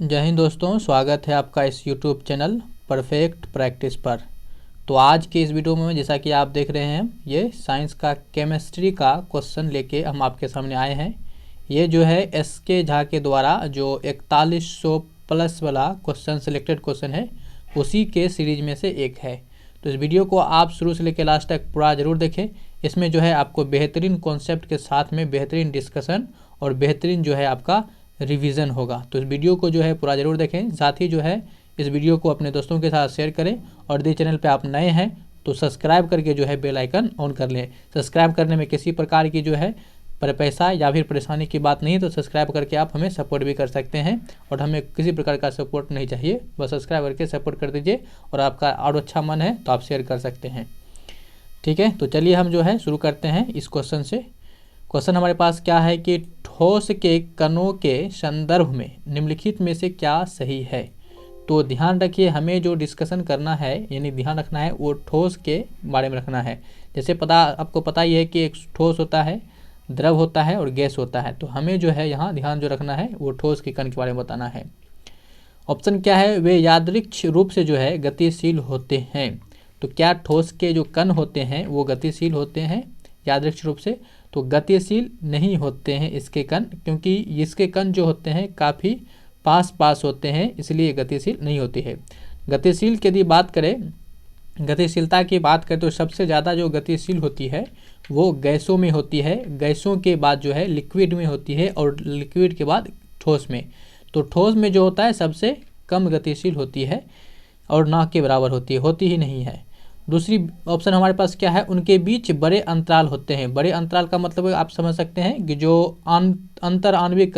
जय हिंद दोस्तों, स्वागत है आपका इस YouTube चैनल परफेक्ट प्रैक्टिस पर। तो आज के इस वीडियो में जैसा कि आप देख रहे हैं, ये साइंस का केमिस्ट्री का क्वेश्चन लेके हम आपके सामने आए हैं। ये जो है SK झा के द्वारा जो 4100 प्लस वाला क्वेश्चन सिलेक्टेड क्वेश्चन है, उसी के सीरीज में से एक है। तो इस वीडियो को आप शुरू से लेकर लास्ट तक पूरा ज़रूर देखें। इसमें जो है आपको बेहतरीन कॉन्सेप्ट के साथ में बेहतरीन डिस्कशन और बेहतरीन जो है आपका रिवीजन होगा। तो इस वीडियो को जो है पूरा ज़रूर देखें। साथ ही जो है इस वीडियो को अपने दोस्तों के साथ शेयर करें और यदि चैनल पे आप नए हैं तो सब्सक्राइब करके जो है बेल आइकन ऑन कर लें। सब्सक्राइब करने में किसी प्रकार की जो है पैसा या फिर परेशानी की बात नहीं है, तो सब्सक्राइब करके आप हमें सपोर्ट भी कर सकते हैं और हमें किसी प्रकार का सपोर्ट नहीं चाहिए, बस सब्सक्राइब करके सपोर्ट कर दीजिए। और आपका और अच्छा मन है तो आप शेयर कर सकते हैं, ठीक है। तो चलिए हम जो है शुरू करते हैं इस क्वेश्चन से। क्वेश्चन हमारे पास क्या है कि ठोस के कणों के संदर्भ में निम्नलिखित में से क्या सही है। तो ध्यान रखिए, हमें जो डिस्कशन करना है यानी ध्यान रखना है वो ठोस के बारे में रखना है। जैसे आपको पता ही है कि एक ठोस होता है, द्रव होता है और गैस होता है। तो हमें जो है यहाँ ध्यान जो रखना है वो ठोस के कण के बारे में बताना है। ऑप्शन क्या है, वे यादृच्छिक रूप से जो है गतिशील होते हैं। तो क्या ठोस के जो कण होते हैं वो गतिशील होते हैं यादृच्छिक रूप से? तो गतिशील नहीं होते हैं इसके कण, क्योंकि इसके कण जो होते हैं काफ़ी पास होते हैं, इसलिए गतिशील नहीं होती है। गतिशील की यदि बात करें, गतिशीलता की बात करें तो सबसे ज़्यादा जो गतिशील होती है वो गैसों में होती है। गैसों के बाद जो है लिक्विड में होती है और लिक्विड के बाद ठोस में। तो ठोस में जो होता है सबसे कम गतिशील होती है और ना के बराबर होती ही नहीं है। दूसरी ऑप्शन हमारे पास क्या है, उनके बीच बड़े अंतराल होते हैं। बड़े अंतराल का मतलब आप समझ सकते हैं कि जो अंतर आणविक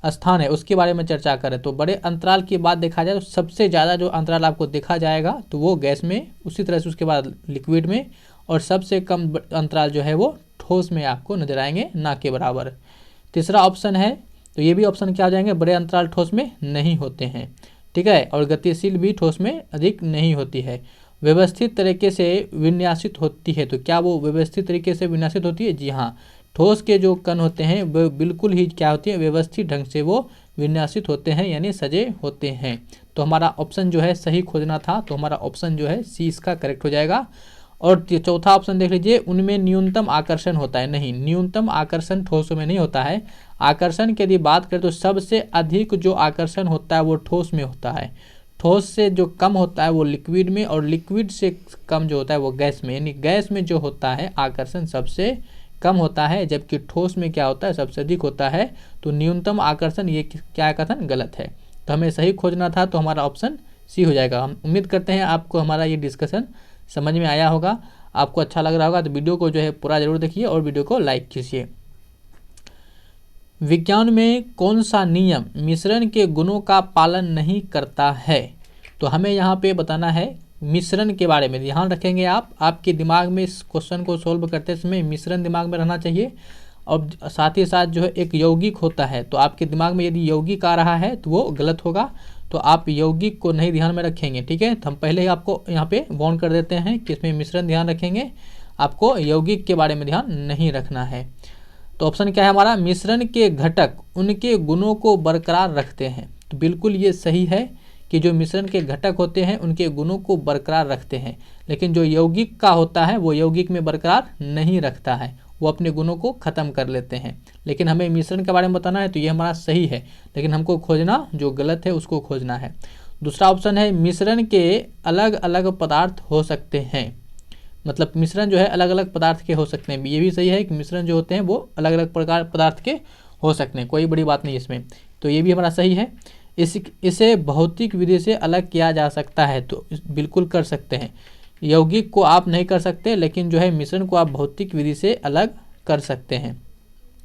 स्थान है उसके बारे में चर्चा करें। तो बड़े अंतराल की बात देखा जाए तो सबसे ज़्यादा जो अंतराल आपको देखा जाएगा तो वो गैस में, उसी तरह से उसके बाद लिक्विड में, और सबसे कम अंतराल जो है वो ठोस में आपको नजर आएंगे, ना के बराबर। तीसरा ऑप्शन है, तो ये भी ऑप्शन क्या हो जाएंगे, बड़े अंतराल ठोस में नहीं होते हैं, ठीक है। और गतिशील भी ठोस में अधिक नहीं होती है। व्यवस्थित तरीके से विन्यासित होती है। तो क्या वो व्यवस्थित तरीके से विन्यासित होती है? जी हाँ, ठोस के जो कण होते हैं वो बिल्कुल ही क्या होती है, व्यवस्थित ढंग से वो विन्यासित होते हैं यानी सजे होते हैं। तो हमारा ऑप्शन जो है सही खोजना था, तो हमारा ऑप्शन जो है सी इसका करेक्ट हो जाएगा। और चौथा ऑप्शन देख लीजिए, उनमें न्यूनतम आकर्षण होता है। नहीं, न्यूनतम आकर्षण ठोसों में नहीं होता है। आकर्षण की यदि बात करें तो सबसे अधिक जो आकर्षण होता है वो ठोस में होता है। ठोस से जो कम होता है वो लिक्विड में, और लिक्विड से कम जो होता है वो गैस में। यानी गैस में जो होता है आकर्षण सबसे कम होता है, जबकि ठोस में क्या होता है, सबसे अधिक होता है। तो न्यूनतम आकर्षण, ये क्या कथन गलत है। तो हमें सही खोजना था, तो हमारा ऑप्शन सी हो जाएगा। हम उम्मीद करते हैं आपको हमारा ये डिस्कशन समझ में आया होगा, आपको अच्छा लग रहा होगा। तो वीडियो को जो है पूरा जरूर देखिए और वीडियो को लाइक कीजिए। विज्ञान में कौन सा नियम मिश्रण के गुणों का पालन नहीं करता है? तो हमें यहाँ पे बताना है मिश्रण के बारे में। ध्यान रखेंगे आप, आपके दिमाग में इस क्वेश्चन को सोल्व करते समय मिश्रण दिमाग में रहना चाहिए। और साथ ही साथ जो है एक यौगिक होता है, तो आपके दिमाग में यदि यौगिक आ रहा है तो वो गलत होगा। तो आप यौगिक को नहीं ध्यान में रखेंगे, ठीक है। तो हम पहले ही आपको यहाँ पे वार्न कर देते हैं कि इसमें मिश्रण ध्यान रखेंगे, आपको यौगिक के बारे में ध्यान नहीं रखना है। तो ऑप्शन क्या है हमारा, मिश्रण के घटक उनके गुणों को बरकरार रखते हैं। तो बिल्कुल ये सही है कि जो मिश्रण के घटक होते हैं उनके गुणों को बरकरार रखते हैं, लेकिन जो यौगिक का होता है वो यौगिक में बरकरार नहीं रखता है, वो अपने गुणों को ख़त्म कर लेते हैं। लेकिन हमें मिश्रण के बारे में बताना है, तो ये हमारा सही है, लेकिन हमको खोजना जो गलत है उसको खोजना है। दूसरा ऑप्शन है, मिश्रण के अलग अलग पदार्थ हो सकते हैं। मतलब मिश्रण जो है अलग अलग पदार्थ के हो सकते हैं। ये भी सही है कि मिश्रण जो होते हैं वो अलग अलग प्रकार पदार्थ के हो सकते हैं, कोई बड़ी बात नहीं इसमें। तो ये भी हमारा सही है। इसे भौतिक विधि से अलग किया जा सकता है, तो बिल्कुल कर सकते हैं। यौगिक को आप नहीं कर सकते, लेकिन जो है मिश्रण को आप भौतिक विधि से अलग कर सकते हैं।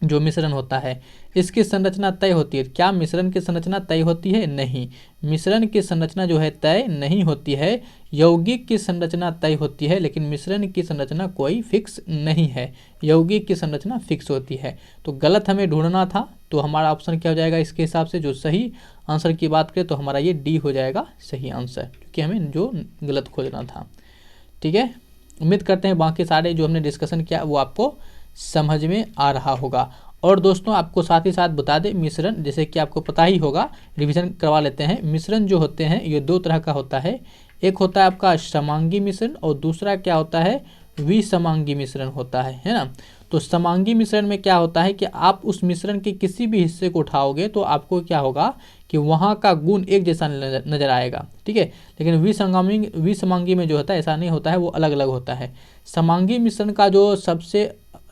जो मिश्रण होता है इसकी संरचना तय होती है। क्या मिश्रण की संरचना तय होती है? नहीं, मिश्रण की संरचना जो है तय नहीं होती है। यौगिक की संरचना तय होती है, लेकिन मिश्रण की संरचना कोई फिक्स नहीं है। यौगिक की संरचना फिक्स होती है। तो गलत हमें ढूंढना था, तो हमारा ऑप्शन क्या हो जाएगा इसके हिसाब से, जो सही आंसर की बात करें तो हमारा ये डी हो जाएगा सही आंसर, क्योंकि हमें जो गलत खोजना था, ठीक है। उम्मीद करते हैं बाकी सारे जो हमने डिस्कशन किया वो आपको समझ में आ रहा होगा। और दोस्तों आपको साथ ही साथ बता दें, मिश्रण जैसे कि आपको पता ही होगा, रिवीजन करवा लेते हैं। मिश्रण जो होते हैं ये दो तरह का होता है, एक होता है आपका समांगी मिश्रण और दूसरा क्या होता है, विसमांगी मिश्रण होता है ना। तो समांगी मिश्रण में क्या होता है कि आप उस मिश्रण के किसी भी हिस्से को उठाओगे तो आपको क्या होगा कि वहाँ का गुण एक जैसा नजर आएगा, ठीक है। लेकिन विसमांगी में जो होता है ऐसा नहीं होता है, वो अलग अलग होता है। समांगी मिश्रण का जो सबसे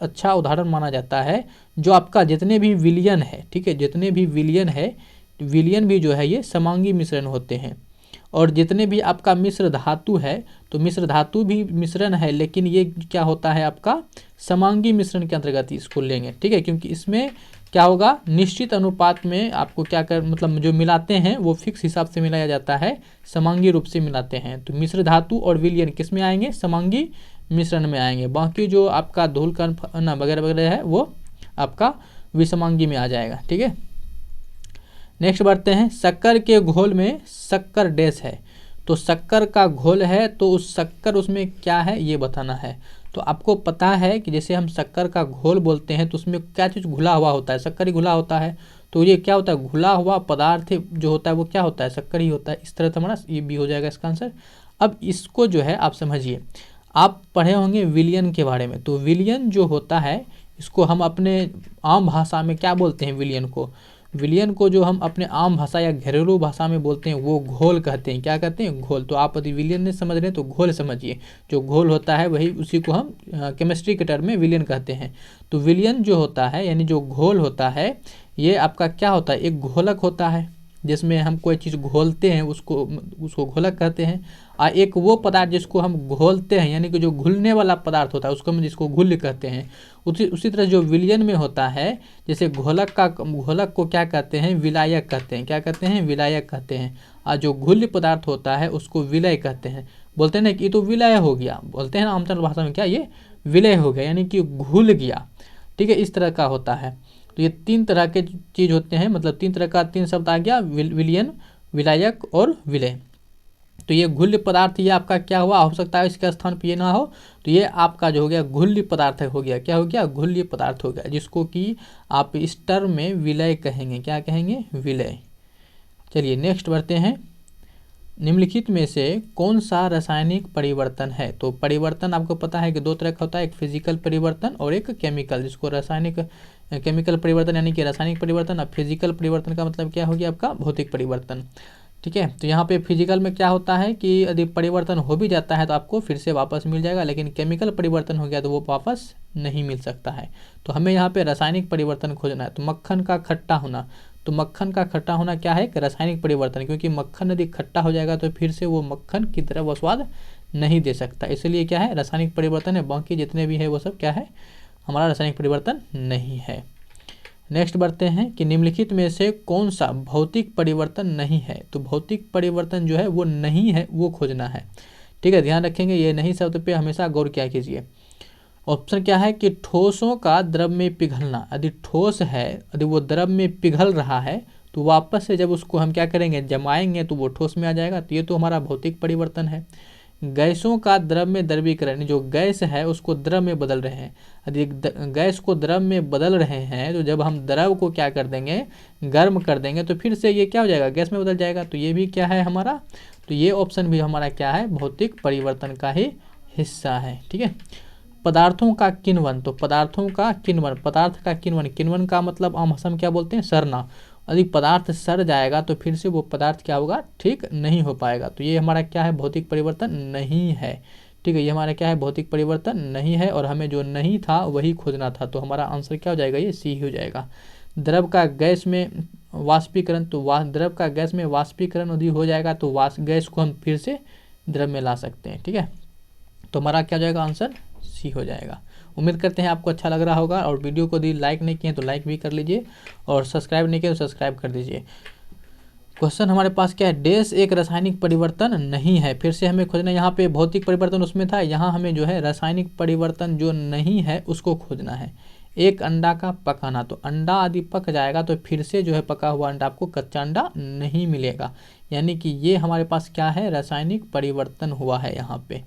अच्छा उदाहरण माना जाता है, जो आपका जितने भी विलयन है, ठीक है, जितने भी विलयन है, विलयन भी जो है ये समांगी मिश्रण होते हैं। और जितने भी आपका मिश्र धातु है, तो मिश्र धातु भी मिश्रण है, लेकिन ये क्या होता है आपका समांगी मिश्रण के अंतर्गत इसको लेंगे, ठीक है। क्योंकि इसमें क्या होगा, निश्चित अनुपात में आपको क्या कर मतलब जो मिलाते हैं वो फिक्स हिसाब से मिलाया जाता है, समांगी रूप से मिलाते हैं। तो मिश्र धातु और विलयन किस में आएंगे, समांगी मिश्रण में आएंगे। बाकी जो आपका धूलकण वगैरह वगैरह है वो आपका विसमांगी में आ जाएगा, ठीक है। नेक्स्ट बढ़ते हैं, शक्कर के घोल में शक्कर डैश है। तो शक्कर का घोल है तो उस शक्कर उसमें क्या है ये बताना है। तो आपको पता है कि जैसे हम शक्कर का घोल बोलते हैं तो उसमें क्या चीज़ घुला हुआ होता है, शक्कर ही घुला होता है। तो ये क्या होता है, घुला हुआ पदार्थ जो होता है वो क्या होता है, शक्कर ही होता है। इस तरह से हमारा ये भी हो जाएगा इसका आंसर। अब इसको जो है आप समझिए, आप पढ़े होंगे विलयन के बारे में। तो विलयन जो होता है इसको हम अपने आम भाषा में क्या बोलते हैं, विलयन को, विलयन को जो हम अपने आम भाषा या घरेलू भाषा में बोलते हैं वो घोल कहते हैं। क्या कहते हैं, घोल। तो आप यदि विलयन नहीं समझ रहे हैं तो घोल समझिए, जो घोल होता है वही उसी को हम केमिस्ट्री के टर्म में विलयन कहते हैं। तो विलयन जो होता है यानी जो घोल होता है ये आपका क्या होता है, एक घोलक होता है जिसमें हम कोई चीज़ घोलते हैं उसको घोलक कहते हैं। और एक वो पदार्थ जिसको हम घोलते हैं यानी कि जो घुलने वाला पदार्थ होता है उसको हम जिसको घुल्य कहते हैं। उसी तरह जो विलयन में होता है, जैसे घोलक को क्या कहते हैं, विलायक कहते हैं। क्या कहते हैं, विलायक कहते हैं। और जो घुल्य पदार्थ होता है उसको विलय कहते हैं। बोलते हैं ना कि ये तो विलय हो गया, बोलते हैं ना आमतौर भाषा में, क्या ये विलय हो गया यानी कि घुल गया, ठीक है, इस तरह का होता है। तो ये तीन तरह के चीज़ होते हैं, मतलब तीन तरह का, तीन शब्द आ गया, विलयन, विलायक और विलय। तो ये घुल्य पदार्थ ये आपका क्या हुआ, हो सकता है इसके स्थान पे ये ना हो, तो ये आपका जो हो गया घुल्य पदार्थ हो गया। क्या हो गया, घुल्य पदार्थ हो गया, जिसको कि आप इस टर्म में विलय कहेंगे। क्या कहेंगे, विलय। चलिए नेक्स्ट बढ़ते हैं, निम्नलिखित में से कौन सा रासायनिक परिवर्तन है। तो परिवर्तन आपको पता है कि दो तरह का होता है, एक फिजिकल परिवर्तन और एक केमिकल, जिसको रासायनिक केमिकल परिवर्तन यानी कि रासायनिक परिवर्तन। और फिजिकल परिवर्तन का मतलब क्या हो गया आपका, भौतिक परिवर्तन, ठीक है। तो यहाँ पे फिजिकल में क्या होता है कि यदि परिवर्तन हो भी जाता है तो आपको फिर से वापस मिल जाएगा, लेकिन केमिकल परिवर्तन हो गया तो वो वापस नहीं मिल सकता है। तो हमें यहाँ पे रासायनिक परिवर्तन खोजना है। तो मक्खन का खट्टा होना, तो मक्खन का खट्टा होना क्या है, कि रासायनिक परिवर्तन, क्योंकि मक्खन यदि खट्टा हो जाएगा तो फिर से वो मक्खन की तरह वो स्वाद नहीं दे सकता, इसलिए क्या है, रासायनिक परिवर्तन है। बाकी जितने भी है वो सब क्या है, हमारा रासायनिक परिवर्तन नहीं है। नेक्स्ट बढ़ते हैं कि निम्नलिखित में से कौन सा भौतिक परिवर्तन नहीं है। तो भौतिक परिवर्तन जो है वो नहीं है, वो खोजना है, ठीक है। ध्यान रखेंगे ये नहीं शब्द पे हमेशा गौर किया कीजिए। ऑप्शन क्या है कि ठोसों का द्रव में पिघलना। यदि ठोस है, यदि वो द्रव में पिघल रहा है तो वापस से जब उसको हम क्या करेंगे, जमाएंगे तो वो ठोस में आ जाएगा। तो ये तो हमारा भौतिक परिवर्तन है। गैसों का द्रव में द्रवीकरण, जो गैस है उसको द्रव में बदल रहे हैं। यदि गैस को द्रव में बदल रहे हैं तो जब हम द्रव को क्या कर देंगे, गर्म कर देंगे तो फिर से ये क्या हो जाएगा, गैस में बदल जाएगा। तो ये भी क्या है हमारा, तो ये ऑप्शन भी हमारा क्या है, भौतिक परिवर्तन का ही हिस्सा है, ठीक है। पदार्थों का किण्वन, तो पदार्थों का किण्वन, पदार्थ का किण्वन, किण्वन का मतलब आम भाषा में क्या बोलते हैं, सड़ना। यदि पदार्थ सड़ जाएगा तो फिर से वो पदार्थ क्या होगा, ठीक नहीं हो पाएगा। तो ये हमारा क्या है, भौतिक परिवर्तन नहीं है, ठीक है। ये हमारा क्या है, भौतिक परिवर्तन नहीं है, और हमें जो नहीं था वही खोजना था। तो हमारा आंसर क्या हो जाएगा, ये सी हो जाएगा। द्रव का गैस में वाष्पीकरण, तो द्रव का गैस में वाष्पीकरण यदि हो जाएगा तो गैस को हम फिर से द्रव में ला सकते हैं, ठीक है। तो हमारा क्या हो जाएगा, आंसर सी हो जाएगा। उम्मीद करते हैं आपको अच्छा लग रहा होगा, और वीडियो को यदि लाइक नहीं किए तो लाइक भी कर लीजिए, और सब्सक्राइब नहीं किए तो सब्सक्राइब कर दीजिए। क्वेश्चन हमारे पास क्या है, डैश एक रासायनिक परिवर्तन नहीं है। फिर से हमें खोजना, यहाँ पे भौतिक परिवर्तन उसमें था, यहाँ हमें जो है रासायनिक परिवर्तन जो नहीं है उसको खोजना है। एक अंडा का पकाना, तो अंडा यदि पक जाएगा तो फिर से जो है पका हुआ अंडा आपको कच्चा अंडा नहीं मिलेगा, यानी कि ये हमारे पास क्या है, रासायनिक परिवर्तन हुआ है यहाँ पे।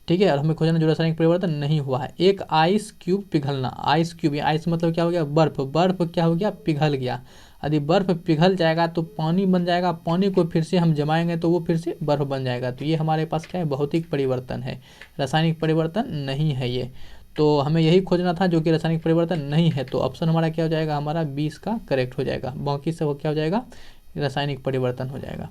ठीक है। और हमें खोजना जो रासायनिक परिवर्तन नहीं हुआ है। एक आइस क्यूब पिघलना, आइस क्यूब, ये आइस मतलब क्या हो गया, बर्फ, बर्फ क्या हो गया, पिघल गया। यदि बर्फ पिघल जाएगा तो पानी बन जाएगा, पानी को फिर से हम जमाएंगे तो वो फिर से बर्फ बन जाएगा। तो ये हमारे पास क्या है, भौतिक परिवर्तन है, रासायनिक परिवर्तन नहीं है ये। तो हमें यही खोजना था जो कि रासायनिक परिवर्तन नहीं है। तो ऑप्शन हमारा क्या हो जाएगा, हमारा 20 का करेक्ट हो जाएगा। बाकी सब क्या हो जाएगा, रासायनिक परिवर्तन हो जाएगा।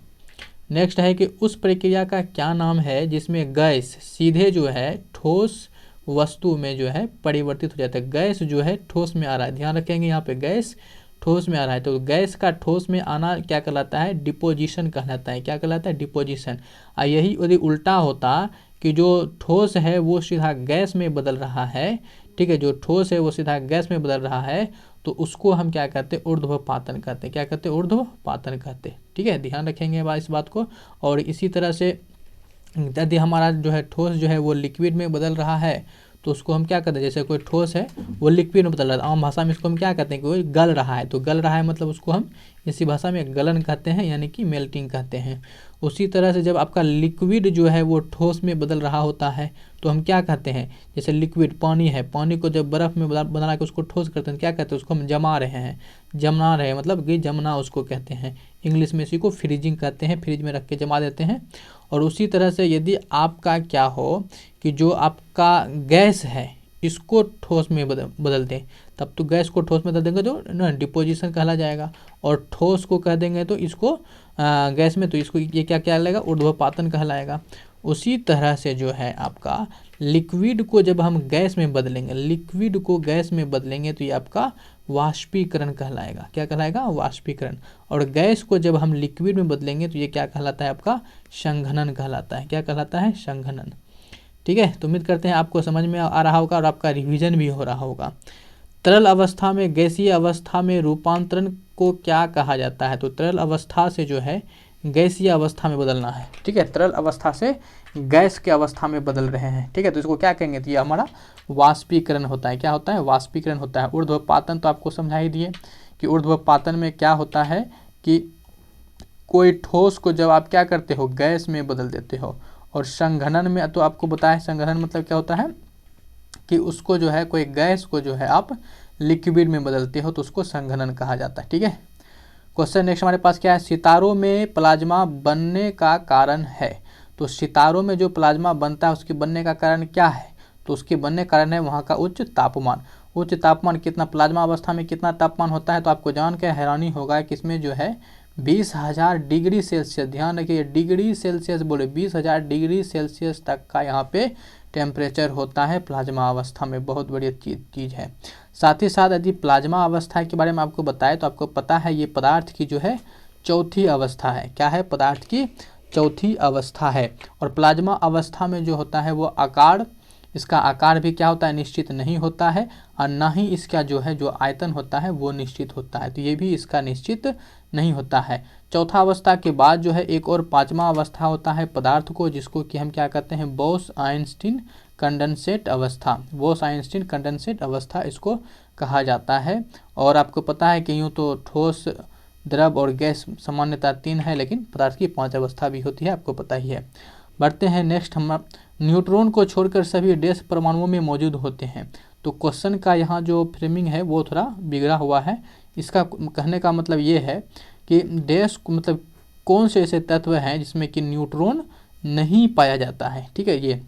नेक्स्ट है कि उस प्रक्रिया का क्या नाम है जिसमें गैस सीधे जो है ठोस वस्तु में जो है परिवर्तित हो जाता है। गैस जो है ठोस में आ रहा है, ध्यान रखेंगे यहाँ पे गैस ठोस में आ रहा है। तो गैस का ठोस में आना क्या कहलाता है, डिपोजिशन कहलाता है। क्या कहलाता है, डिपोजिशन। यही यदि उल्टा होता कि जो ठोस है वो सीधा गैस में बदल रहा है, ठीक है, जो ठोस है वो सीधा गैस में बदल रहा है, तो उसको हम क्या कहते हैं, ऊर्ध्वपातन कहते हैं। क्या कहते हैं, ऊर्ध्वपातन कहते हैं। ठीक है, ध्यान रखेंगे इस बात को। और इसी तरह से यदि हमारा जो है ठोस जो है वो लिक्विड में बदल रहा है तो उसको हम क्या कहते हैं, जैसे कोई ठोस है वो लिक्विड में बदल रहा है, आम भाषा में इसको हम क्या कहते हैं कि वो गल रहा है। तो गल रहा है मतलब उसको हम इसी भाषा में गलन कहते हैं, यानी कि मेल्टिंग कहते हैं। उसी तरह से जब आपका लिक्विड जो है वो ठोस में बदल रहा होता है तो हम क्या कहते हैं, जैसे लिक्विड पानी है, पानी को जब बर्फ़ में बना के उसको ठोस करते हैं क्या कहते हैं, उसको हम जमा रहे हैं, जमा रहे हैं मतलब कि जमना उसको कहते हैं। इंग्लिश में इसी को फ्रीजिंग कहते हैं, फ्रिज में रख के जमा देते हैं। और उसी तरह से यदि आपका क्या हो कि जो आपका गैस है इसको ठोस में बदल दें, तब तो गैस को ठोस में बदल देंगे तो ना डिपोजिशन कहला जाएगा, और ठोस को कह देंगे तो इसको गैस में, तो इसको ये क्या कहलाएगा, ऊर्ध्वपातन कहलाएगा। उसी तरह से जो है आपका लिक्विड को जब हम गैस में बदलेंगे, लिक्विड को गैस में बदलेंगे तो ये आपका वाष्पीकरण कहलाएगा। क्या कहलाएगा, वाष्पीकरण। और गैस को जब हम लिक्विड में बदलेंगे तो ये क्या कहलाता है, आपका संघनन कहलाता है। क्या कहलाता है, संघनन। ठीक है, तो उम्मीद करते हैं आपको समझ में आ रहा होगा और आपका रिवीजन भी हो रहा होगा। तरल अवस्था में गैसीय अवस्था में रूपांतरण को क्या कहा जाता है, तो तरल अवस्था से जो है गैसीय अवस्था में बदलना है। ठीक है, तरल अवस्था से गैस के अवस्था में बदल रहे हैं। ठीक है, तो इसको क्या कहेंगे, तो ये हमारा वाष्पीकरण होता है। क्या होता है, वाष्पीकरण होता है। ऊर्ध्वपातन तो आपको समझा ही दिए कि ऊर्ध्वपातन में क्या होता है कि कोई ठोस को जब आप क्या करते हो, गैस में बदल देते हो। और संघनन में तो आपको बताया, संघनन मतलब क्या होता है कि उसको जो है कोई गैस को जो है आप लिक्विड में बदलते हो तो उसको संघनन कहा जाता है। ठीक है, क्वेश्चन नेक्स्ट हमारे पास क्या है, सितारों में प्लाज्मा बनने का कारण है। तो सितारों में जो प्लाज्मा बनता है उसके बनने का कारण क्या है, तो उसके बनने का कारण है वहाँ का उच्च तापमान। उच्च तापमान कितना, प्लाज्मा अवस्था में कितना तापमान होता है, तो आपको जान के हैरानी होगा कि इसमें जो है 20,000 डिग्री सेल्सियस, ध्यान रखिए डिग्री सेल्सियस बोले, 20,000 डिग्री सेल्सियस तक का यहाँ पे टेम्परेचर होता है प्लाज्मा अवस्था में। बहुत बड़ी चीज़ है। साथ ही साथ यदि प्लाज्मा अवस्था के बारे में आपको बताए तो आपको पता है ये पदार्थ की जो है चौथी अवस्था है। क्या है, पदार्थ की चौथी अवस्था है। और प्लाज्मा अवस्था में जो होता है वो आकार, इसका आकार भी क्या होता है, निश्चित नहीं होता है, और ना ही इसका जो है जो आयतन होता है वो निश्चित होता है। तो ये भी इसका निश्चित नहीं होता है। चौथा अवस्था के बाद जो है एक और पांचवा अवस्था होता है पदार्थ को, जिसको कि हम क्या कहते हैं, बोस-आइंस्टीन कंडेंसेट अवस्था। बोस-आइंस्टीन कंडेंसेट अवस्था इसको कहा जाता है। और आपको पता है कि यूँ तो ठोस, द्रव और गैस सामान्यतः 3 है, लेकिन पदार्थ की 5 अवस्था भी होती है, आपको पता ही है। बढ़ते हैं नेक्स्ट, हम न्यूट्रॉन को छोड़कर सभी डैश परमाणुओं में मौजूद होते हैं। तो क्वेश्चन का यहाँ जो फ्रेमिंग है वो थोड़ा बिगड़ा हुआ है। इसका कहने का मतलब ये है कि डैश मतलब कौन से ऐसे तत्व हैं जिसमें कि न्यूट्रॉन नहीं पाया जाता है। ठीक है, ये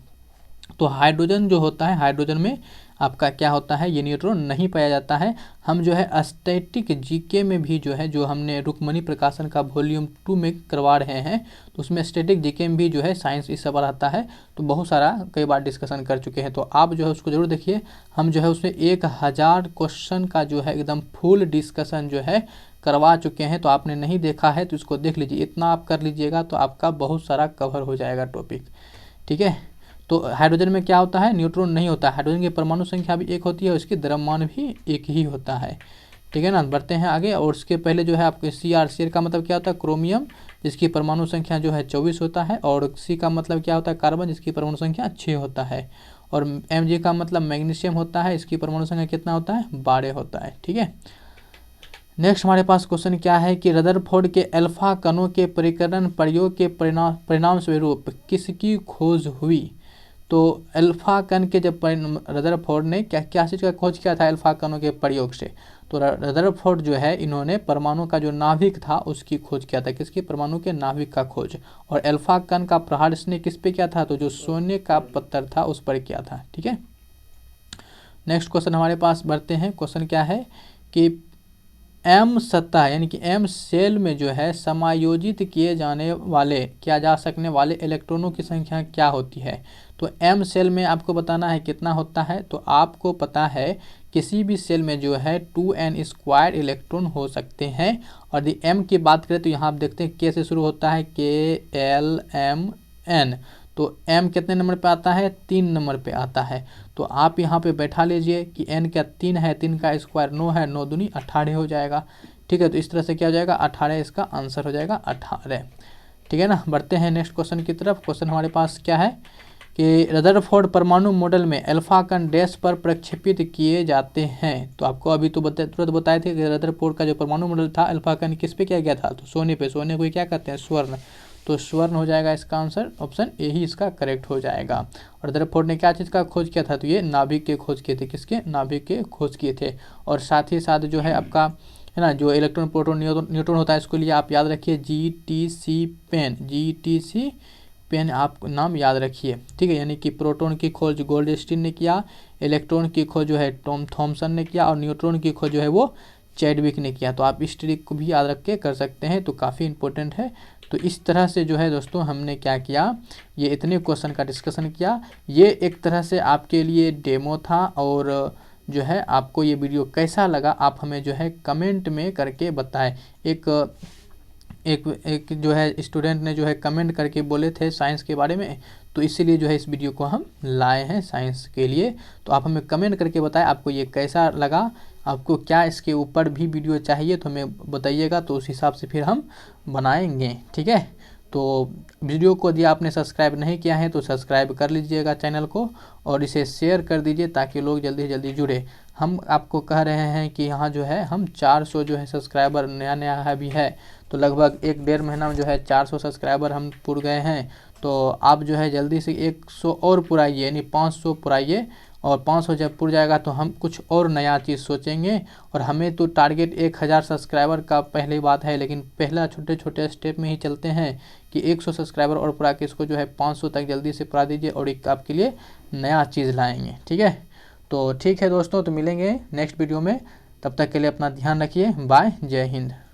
तो हाइड्रोजन जो होता है, हाइड्रोजन में आपका क्या होता है, ये न्यूट्रॉन नहीं पाया जाता है। हम जो है स्टैटिक जीके में भी जो है, जो हमने रुक्मणी प्रकाशन का वॉल्यूम 2 में करवा रहे हैं, तो उसमें स्टैटिक जीके में भी जो है साइंस इस सवाल आता है, तो बहुत सारा कई बार डिस्कशन कर चुके हैं। तो आप जो है उसको ज़रूर देखिए। हम जो है उसमें 1000 क्वेश्चन का जो है एकदम फुल डिस्कशन जो है करवा चुके हैं। तो आपने नहीं देखा है तो इसको देख लीजिए, इतना आप कर लीजिएगा तो आपका बहुत सारा कवर हो जाएगा टॉपिक। ठीक है, तो हाइड्रोजन में क्या होता है, न्यूट्रॉन नहीं होता है। हाइड्रोजन की परमाणु संख्या भी 1 होती है और इसकी द्रव्यमान भी 1 ही होता है। ठीक है ना, बढ़ते हैं आगे। और उसके पहले जो है आपके CR का मतलब क्या होता है, क्रोमियम, जिसकी परमाणु संख्या जो है 24 होता है। और C का मतलब क्या होता है, कार्बन, जिसकी परमाणु संख्या 6 होता है। और Mg का मतलब मैग्नीशियम होता है, इसकी परमाणु संख्या कितना होता है, 12 होता है। ठीक है, नेक्स्ट हमारे पास क्वेश्चन क्या है कि रदरफोर्ड के अल्फा कणों के परिकरण प्रयोग के परिणाम स्वरूप किसकी खोज हुई। तो अल्फा कण के जब रदरफोर्ड ने क्या चीज़ का खोज किया था अल्फा कणों के प्रयोग से, तो रदरफोर्ड जो है इन्होंने परमाणु का जो नाभिक था उसकी खोज किया था। किसकी? परमाणु के नाभिक का खोज। और अल्फा कण का प्रहार इसने किस पे किया था? तो जो सोने का पत्थर था उस पर किया था। ठीक है, नेक्स्ट क्वेश्चन हमारे पास बढ़ते हैं। क्वेश्चन क्या है कि एम सतह यानी कि एम सेल में जो है समायोजित किए जाने वाले, किया जा सकने वाले इलेक्ट्रॉनों की संख्या क्या होती है? तो एम सेल में आपको बताना है कितना होता है। तो आपको पता है किसी भी सेल में जो है 2n² इलेक्ट्रॉन हो सकते हैं। और यदि एम की बात करें तो यहाँ आप देखते हैं के से शुरू होता है, KLMN। तो m कितने नंबर पे आता है? 3 नंबर पे आता है। तो आप यहाँ पे बैठा लीजिए कि n क्या 3 है, 3 का स्क्वायर 9 है, 9 दूनी 18 हो जाएगा। ठीक है, तो इस तरह से क्या हो जाएगा? 18 इसका आंसर हो जाएगा, 18। ठीक है ना, बढ़ते हैं नेक्स्ट क्वेश्चन की तरफ। क्वेश्चन हमारे पास क्या है कि रदरफोर्ड परमाणु मॉडल में अल्फा कण डैश पर प्रक्षेपित किए जाते हैं। तो आपको अभी तो तुरंत बताए थे कि रदरफोर्ड का जो परमाणु मॉडल था अल्फा कण किस पे किया गया था? तो सोने पे। सोने को क्या कहते हैं? स्वर्ण। तो स्वर्ण हो जाएगा इसका आंसर, ऑप्शन ए ही इसका करेक्ट हो जाएगा। और रदरफोर्ड ने क्या चीज़ का खोज किया था? तो ये नाभिक के खोज किए थे। किसके? नाभिक के खोज किए थे। और साथ ही साथ जो है आपका है ना, जो इलेक्ट्रॉन प्रोटॉन न्यूट्रॉन होता है इसको लिए आप याद रखिए GTC पेन, GTC पेन आप नाम याद रखिए। ठीक है, यानी कि प्रोटॉन की खोज गोल्डस्टीन ने किया, इलेक्ट्रॉन की खोज जो है थॉमसन ने किया, और न्यूट्रॉन की खोज जो है वो चैडविक ने किया। तो आप इस ट्रिक को भी याद रख के कर सकते हैं, तो काफ़ी इंपॉर्टेंट है। तो इस तरह से जो है दोस्तों हमने क्या किया, ये इतने क्वेश्चन का डिस्कशन किया। ये एक तरह से आपके लिए डेमो था। और जो है आपको ये वीडियो कैसा लगा आप हमें जो है कमेंट में करके बताएं। एक जो है स्टूडेंट ने जो है कमेंट करके बोले थे साइंस के बारे में, तो इसीलिए जो है इस वीडियो को हम लाए हैं साइंस के लिए। तो आप हमें कमेंट करके बताएं आपको ये कैसा लगा, आपको क्या इसके ऊपर भी वीडियो चाहिए तो हमें बताइएगा, तो उस हिसाब से फिर हम बनाएंगे। ठीक है, तो वीडियो को यदि आपने सब्सक्राइब नहीं किया है तो सब्सक्राइब कर लीजिएगा चैनल को, और इसे शेयर कर दीजिए ताकि लोग जल्दी से जल्दी जुड़े। हम आपको कह रहे हैं कि यहाँ जो है हम 400 जो है सब्सक्राइबर नया है भी है, तो लगभग 1-1.5 महीना में जो है 400 सब्सक्राइबर हम पूर गए हैं। तो आप जो है जल्दी से 100 और पुराइए, यानी 500 पुराइए। और 500 जब पुर जाएगा तो हम कुछ और नया चीज़ सोचेंगे। और हमें तो टारगेट 1000 सब्सक्राइबर का पहली बात है, लेकिन पहला छोटे छोटे स्टेप में ही चलते हैं कि 100 सब्सक्राइबर और पुरा के इसको जो है 500 तक जल्दी से पुरा दीजिए, और एक आपके लिए नया चीज़ लाएंगे। ठीक है, तो ठीक है दोस्तों, तो मिलेंगे नेक्स्ट वीडियो में। तब तक के लिए अपना ध्यान रखिए। बाय, जय हिंद।